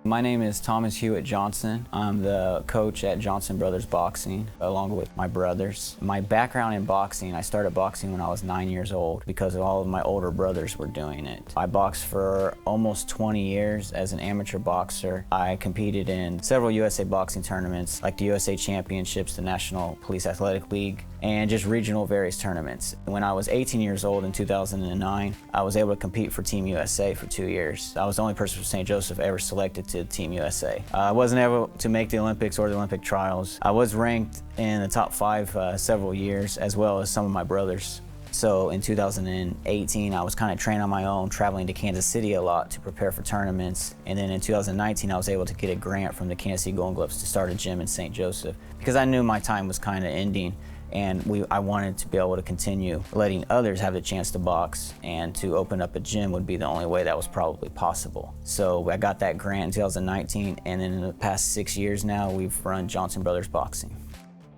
My name is Thomas Hewitt Johnson. I'm the coach at Johnson Brothers Boxing, along with my brothers. My background in boxing, I started boxing when I was 9 years old because all of my older brothers were doing it. I boxed for almost 20 years as an amateur boxer. I competed in several USA boxing tournaments, like the USA Championships, the National Police Athletic League, and just regional various tournaments. When I was 18 years old in 2009, I was able to compete for Team USA for 2 years. I was the only person from St. Joseph ever selected to Team USA. I wasn't able to make the Olympics or the Olympic trials. I was ranked in the top 5 several years, as well as some of my brothers. So in 2018, I was kind of training on my own, traveling to Kansas City a lot to prepare for tournaments. And then in 2019, I was able to get a grant from the Kansas City Golden Gloves to start a gym in St. Joseph because I knew my time was kind of ending. And I wanted to be able to continue letting others have the chance to box, and to open up a gym would be the only way that was probably possible. So I got that grant in 2019, and then in the past 6 years now, we've run Johnson Brothers Boxing.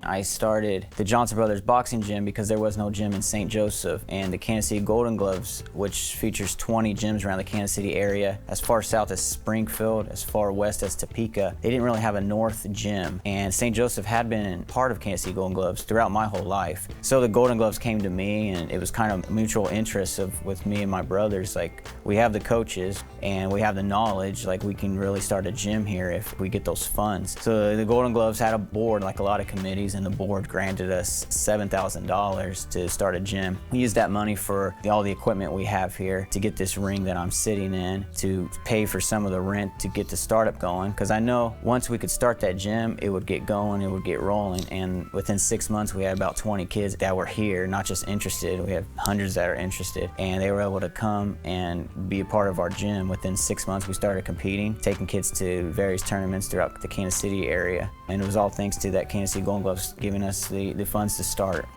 I started the Johnson Brothers Boxing Gym because there was no gym in St. Joseph, and the Kansas City Golden Gloves, which features 20 gyms around the Kansas City area, as far south as Springfield, as far west as Topeka, they didn't really have a north gym. And St. Joseph had been part of Kansas City Golden Gloves throughout my whole life. So the Golden Gloves came to me, and it was kind of mutual interest with me and my brothers. Like, we have the coaches and we have the knowledge, like we can really start a gym here if we get those funds. So the Golden Gloves had a board, like a lot of committees, and the board granted us $7,000 to start a gym. We used that money for all the equipment we have here to get this ring that I'm sitting in, to pay for some of the rent to get the startup going, because I know once we could start that gym, it would get going, it would get rolling. And within 6 months, we had about 20 kids that were here, not just interested, we have hundreds that are interested, and they were able to come and be a part of our gym. Within 6 months, we started competing, taking kids to various tournaments throughout the Kansas City area. And it was all thanks to that Kansas City Golden Gloves giving us the funds to start.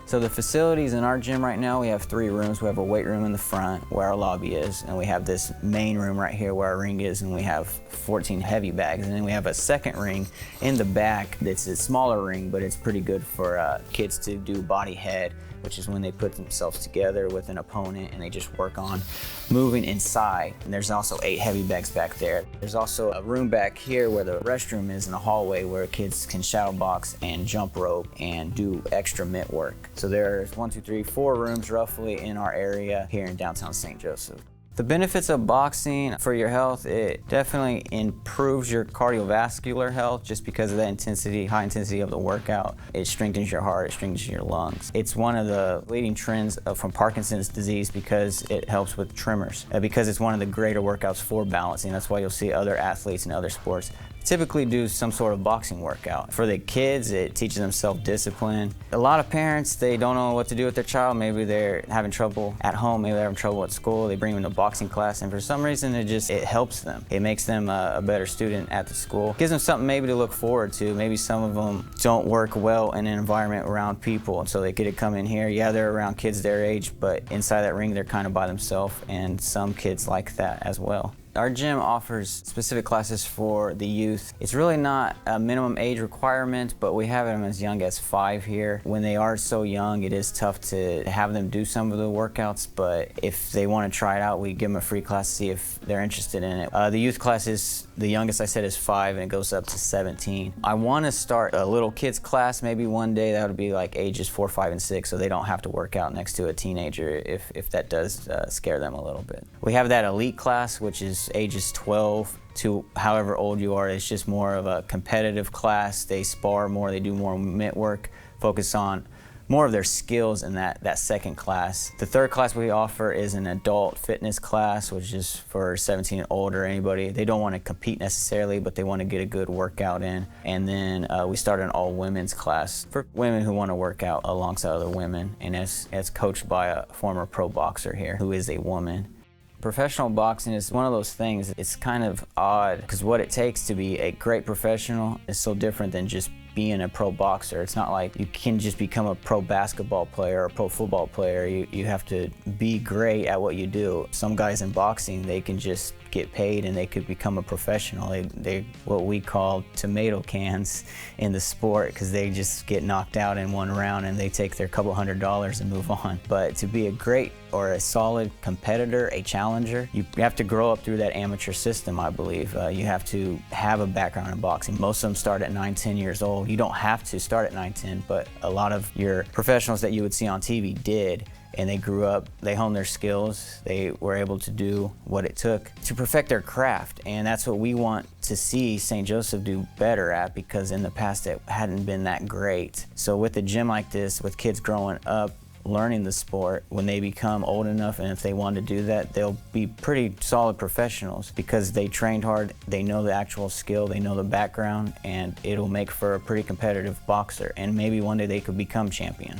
So the facilities in our gym right now, we have 3 rooms. We have a weight room in the front where our lobby is, and we have this main room right here where our ring is, and we have 14 heavy bags. And then we have a second ring in the back that's a smaller ring, but it's pretty good for kids to do body head, which is when they put themselves together with an opponent and they just work on moving inside. And there's also 8 heavy bags back there. There's also a room back here where the restroom is in a hallway where kids can shadow box and jump rope and do extra mitt work. So there's 4 rooms roughly in our area here in downtown St. Joseph. The benefits of boxing for your health, it definitely improves your cardiovascular health just because of the high intensity of the workout. It strengthens your heart, it strengthens your lungs. It's one of the leading trends from Parkinson's disease because it helps with tremors, because it's one of the greater workouts for balancing. That's why you'll see other athletes in other sports typically do some sort of boxing workout. For the kids, it teaches them self-discipline. A lot of parents, they don't know what to do with their child. Maybe they're having trouble at home, maybe they're having trouble at school. They bring them to boxing class, and for some reason, it helps them. It makes them a better student at the school. Gives them something maybe to look forward to. Maybe some of them don't work well in an environment around people, and so they get to come in here. Yeah, they're around kids their age, but inside that ring, they're kind of by themselves, and some kids like that as well. Our gym offers specific classes for the youth. It's really not a minimum age requirement, but we have them as young as 5 here. When they are so young, it is tough to have them do some of the workouts, but if they want to try it out, we give them a free class to see if they're interested in it. The youth class is, the youngest I said is 5, and it goes up to 17. I want to start a little kids class maybe one day. That would be like ages 4, 5, and 6, so they don't have to work out next to a teenager if that does scare them a little bit. We have that elite class, which is ages 12 to however old you are. It's just more of a competitive class. They spar more, they do more mitt work, focus on more of their skills in that second class. The third class we offer is an adult fitness class, which is for 17 and older, anybody. They don't want to compete necessarily, but they want to get a good workout in. And then we start an all women's class for women who want to work out alongside other women, and it's coached by a former pro boxer here who is a woman. Professional boxing is one of those things, it's kind of odd because what it takes to be a great professional is so different than just being a pro boxer. It's not like you can just become a pro basketball player or a pro football player. You have to be great at what you do. Some guys in boxing, they can just get paid and they could become a professional. They what we call tomato cans in the sport, because they just get knocked out in one round and they take their couple $100 and move on. But to be a great or a solid competitor, a challenger, you have to grow up through that amateur system, I believe. You have to have a background in boxing. Most of them start at 9, 10 years old. You don't have to start at 9, 10, but a lot of your professionals that you would see on TV did, and they grew up, they honed their skills, they were able to do what it took to perfect their craft, and that's what we want to see St. Joseph do better at, because in the past it hadn't been that great. So with a gym like this, with kids growing up, learning the sport, when they become old enough and if they want to do that, they'll be pretty solid professionals because they trained hard, they know the actual skill, they know the background, and it'll make for a pretty competitive boxer, and maybe one day they could become champion.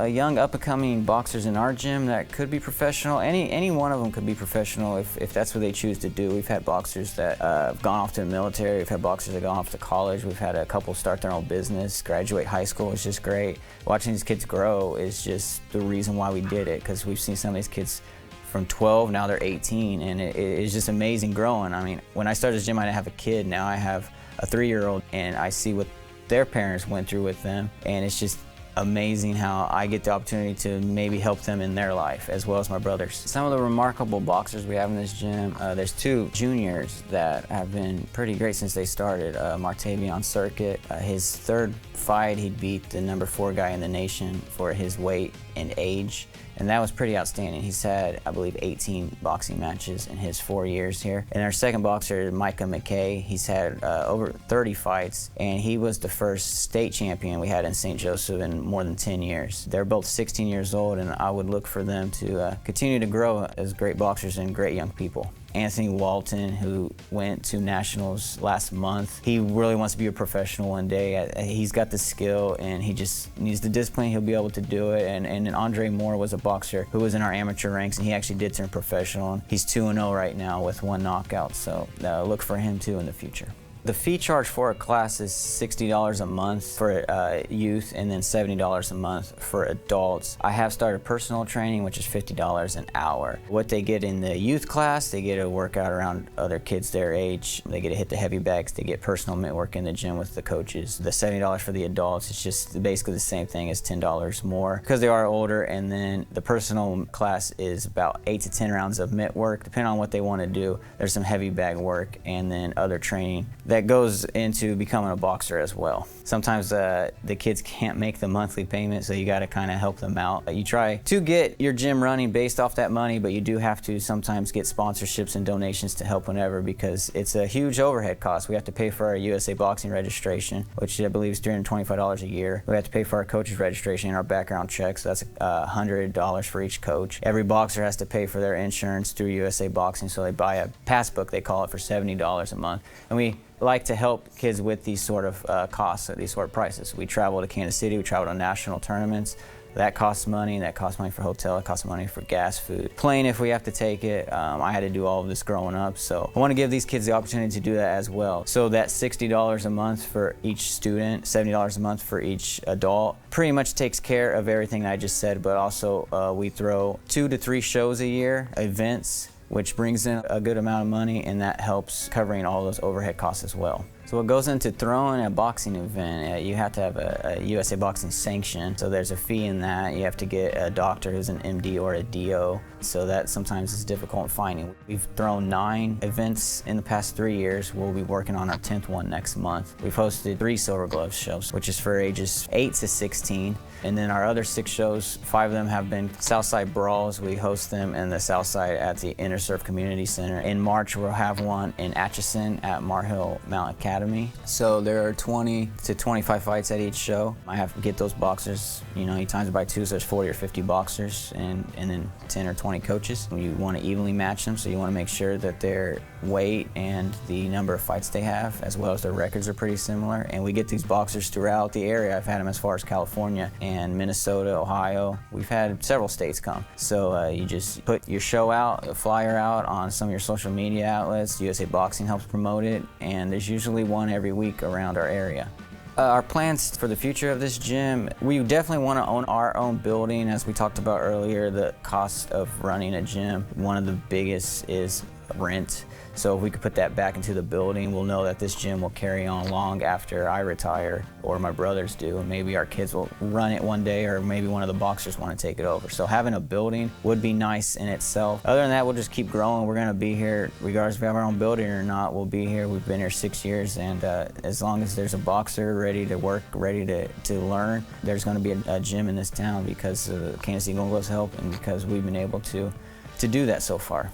Young up-and-coming boxers in our gym that could be professional, any one of them could be professional if that's what they choose to do. We've had boxers that have gone off to the military, we've had boxers that have gone off to college, we've had a couple start their own business, graduate high school. It's just great. Watching these kids grow is just the reason why we did it, because we've seen some of these kids from 12, now they're 18, and it's just amazing growing. I mean, when I started this gym, I didn't have a kid. Now I have a 3-year-old, and I see what their parents went through with them, and it's just amazing how I get the opportunity to maybe help them in their life as well as my brothers. Some of the remarkable boxers we have in this gym, there's 2 juniors that have been pretty great since they started. Martavion Circuit, his 3rd fight, he beat the number 4 guy in the nation for his weight and age, and that was pretty outstanding. He's had, I believe, 18 boxing matches in his 4 years here. And our second boxer, Micah McKay, he's had over 30 fights, and he was the first state champion we had in St. Joseph in more than 10 years. They're both 16 years old, and I would look for them to continue to grow as great boxers and great young people. Anthony Walton, who went to nationals last month, he really wants to be a professional one day. He's got the skill and he just needs the discipline. He'll be able to do it. And Andre Moore was a boxer who was in our amateur ranks, and he actually did turn professional. He's 2-0 right now with 1 knockout, so look for him too in the future. The fee charge for a class is $60 a month for youth, and then $70 a month for adults. I have started personal training, which is $50 an hour. What they get in the youth class, they get a workout around other kids their age. They get to hit the heavy bags. They get personal mitt work in the gym with the coaches. The $70 for the adults, it's just basically the same thing as $10 more because they are older. And then the personal class is about 8 to 10 rounds of mitt work, depending on what they want to do. There's some heavy bag work and then other training that goes into becoming a boxer as well. Sometimes the kids can't make the monthly payment, so you got to kind of help them out. You try to get your gym running based off that money, but you do have to sometimes get sponsorships and donations to help whenever, because it's a huge overhead cost. We have to pay for our USA Boxing registration, which I believe is $325 a year. We have to pay for our coach's registration and our background checks, so that's $100 for each coach. Every boxer has to pay for their insurance through USA Boxing, so they buy a passbook, they call it, for $70 a month. And we like to help kids with these sort of costs, these sort of prices. We travel to Kansas City, we travel to national tournaments. That costs money, that costs money for hotel, it costs money for gas, food. Plane if we have to take it. I had to do all of this growing up, so I want to give these kids the opportunity to do that as well. So that $60 a month for each student, $70 a month for each adult, pretty much takes care of everything I just said, but also we throw 2 to 3 shows a year, events, which brings in a good amount of money, and that helps covering all those overhead costs as well. So what goes into throwing a boxing event, you have to have a USA Boxing sanction, so there's a fee in that. You have to get a doctor who's an MD or a DO, so that sometimes is difficult in finding. We've thrown 9 events in the past 3 years. We'll be working on our 10th one next month. We've hosted 3 Silver Glove shows, which is for ages 8 to 16. And then our other 6 shows, 5 of them have been Southside Brawls. We host them in the Southside at the Intersurf Community Center. In March, we'll have one in Atchison at Marhill Mount Academy. So there are 20 to 25 fights at each show. I have to get those boxers, you times it by 2, so there's 40 or 50 boxers and then 10 or 20 coaches. You want to evenly match them, so you want to make sure that their weight and the number of fights they have, as well as their records, are pretty similar. And we get these boxers throughout the area. I've had them as far as California and Minnesota, Ohio. We've had several states come. So you just put your show out, a flyer out on some of your social media outlets. USA Boxing helps promote it, and there's usually one every week around our area. Our plans for the future of this gym, we definitely want to own our own building. As we talked about earlier, the cost of running a gym, one of the biggest is rent. So if we could put that back into the building, we'll know that this gym will carry on long after I retire or my brothers do. And maybe our kids will run it one day, or maybe one of the boxers want to take it over. So having a building would be nice in itself. Other than that, we'll just keep growing. We're gonna be here, regardless if we have our own building or not, we'll be here. We've been here 6 years, and as long as there's a boxer ready to work, ready to learn, there's gonna be a gym in this town because of Kansas City Golden Gloves help and because we've been able to do that so far.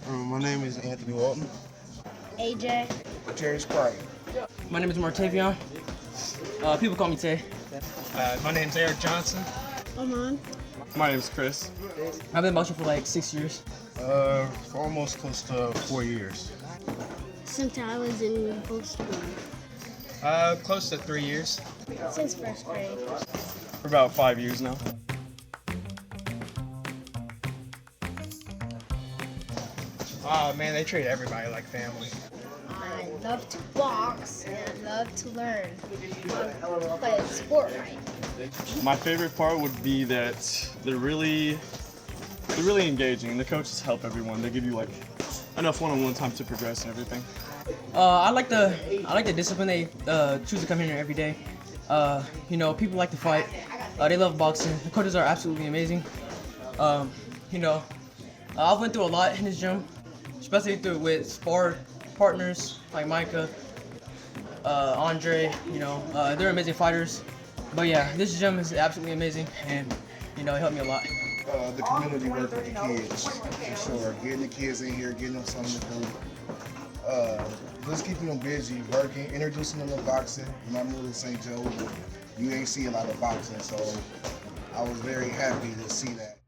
My name is Anthony Walton. AJ. Jerry Skye. My name is Martavion. People call me Tay. My name's Eric Johnson. Bohanan. My name's Chris. I've been boxing for like 6 years. For almost close to 4 years. Since I was in full school. Close to 3 years. Since first grade. For about 5 years now. Oh man, they treat everybody like family. I love to box and I love to learn. Play a sport right. My favorite part would be that they're really engaging. The coaches help everyone. They give you like enough one-on-one time to progress and everything. I like the discipline they choose to come in here every day. You know, people like to fight. They love boxing. The coaches are absolutely amazing. You know, I've went through a lot in this gym, especially with sport partners like Micah, Andre. You know, they're amazing fighters. But yeah, this gym is absolutely amazing, and you know, it helped me a lot. The community work with the kids, for sure. Getting the kids in here, getting them something to do. Just keeping them busy, working, introducing them to boxing. When I moved to St. Joe, you ain't see a lot of boxing, so I was very happy to see that.